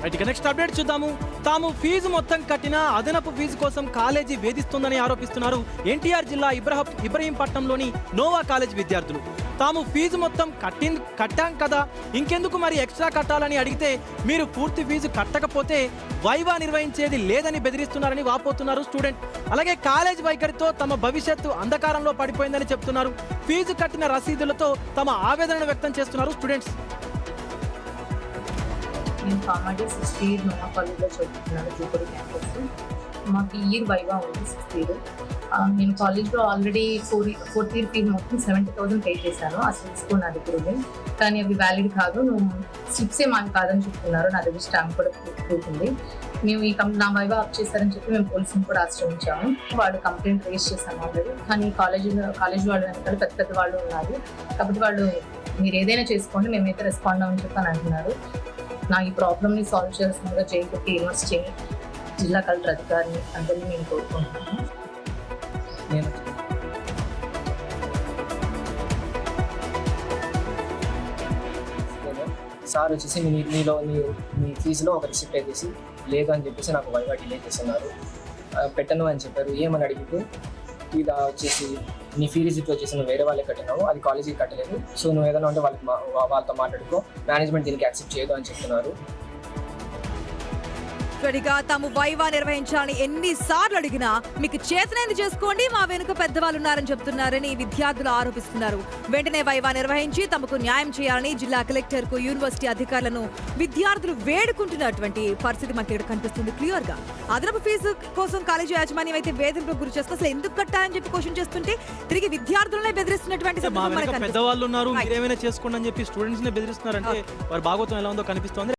Right, next update చూద్దాము. తాము fee మొత్తం కట్టినా అదనపు ఫీజు కోసం కాలేజీ వేధిస్తుందని ఆరోపిస్తున్నారు ఎన్టీఆర్ జిల్లా ఇబ్రహీంపట్నంలోని నోవా కాలేజ్ విద్యార్థులు. తాము ఫీజు మొత్తం కట్టాం కదా, ఇంకెందుకు మరి ఎక్స్ట్రా కట్టాలని అడిగితే మీరు పూర్తి ఫీజు కట్టకపోతే వైవా నిర్వహించేది లేదని బెదిరిస్తున్నారని వాపోతున్నారు స్టూడెంట్. అలాగే కాలేజ్ వైఖరితో తమ భవిష్యత్తు అంధకారంలో పడిపోయిందని చెప్తున్నారు. ఫీజు కట్టిన రసీదులతో తమ ఆవేదనను వ్యక్తం చేస్తున్నారు స్టూడెంట్స్. నేను కామారెడ్డి 6th ఇయర్ నోవా కాలేజ్లో చదువుతున్నాను, జూపూడి క్యాంపస్. మాకు ఈ ఇయర్ వైవా ఉంది 6th ఇయర్. నేను కాలేజ్లో ఆల్రెడీ 4th ఇయర్ ఫీజు మొత్తం 70,000 పే చేశాను. ఆ స్లిప్స్ కూడా నా దగ్గర ఉంది, కానీ అవి వ్యాలిడ్ కాదు. నువ్వు స్లిప్సే మాకు కాదని చెప్తున్నారు. నా దగ్గర స్టాంప్ కూడా ప్రూఫ్ ఉంది. మేము నా వైవా ఆఫ్ చేశారని చెప్పి మేము పోలీసుని కూడా ఆశ్రయించాము. వాళ్ళు కంప్లైంట్ రేస్ చేశాము ఆల్రెడీ. కానీ కాలేజ్ వాళ్ళు వెనకాల పెద్ద పెద్ద వాళ్ళు ఉన్నారు, కాబట్టి వాళ్ళు మీరు ఏదైనా చేసుకోండి, మేమైతే రెస్పాండ్ అవ్వని చెప్పి అని అంటున్నారు. నా ఈ ప్రాబ్లమ్ని సాల్వ్ చేయాల్సిందిగా జైపూర్ యూనివర్సిటీ జిల్లా కలెక్టర్ అధికారిని అందరినీ నేను కోరుకుంటున్నాను. సార్ వచ్చేసి మీ ఫీజులో ఒక రిసిప్ట్ వేసి లేదు అని చెప్పేసి నాకు వైవా డిలే చేస్తున్నారు. పెట్టను అని చెప్పారు. ఏమని అడిగితే ఇలా వచ్చేసి నీ ఫీ రిసిప్ట్ వచ్చేసి నువ్వు వేరే వాళ్ళకి కట్టినావు, అది కాలేజీకి కట్టలేదు, సో నువ్వు ఏదైనా ఉంటే వాళ్ళతో మాట్లాడుకో, మేనేజ్మెంట్ దీనికి యాక్సెప్ట్ చేయదు అని చెప్తున్నారు. తాము వైవా నిర్వహించాలని ఎన్నిసార్లు అడిగినా మీకు చేతనైంది చేసుకోండి, మా వెనుక పెద్దవాళ్ళు ఉన్నారని చెప్తున్నారని విద్యార్థులు ఆరోపిస్తున్నారు. వెంటనే వైవా నిర్వహించి తమకు న్యాయం చేయాలని జిల్లా కలెక్టర్ కు యూనివర్సిటీ అధికారులను విద్యార్థులు వేడుకుంటున్నటువంటి పరిస్థితి మనకి ఇక్కడ కనిపిస్తుంది క్లియర్ గా. అదనపు ఫీజు కోసం కాలేజీ యాజమాన్యం అయితే వేధింపులకు గురి చేస్తే అసలు ఎందుకు కట్టాలని చెప్పి క్వశ్చన్ చేస్తుంటే తిరిగి విద్యార్థులనే బెదిరిస్తున్నటువంటి పెద్దవాళ్ళు ఉన్నారు, మీరేమైనా చేసుకోండి అని చెప్పి స్టూడెంట్స్ నే బెదిరిస్తున్నారంటే వారి భాగోతం ఎలా ఉందో కనిపిస్తోంది.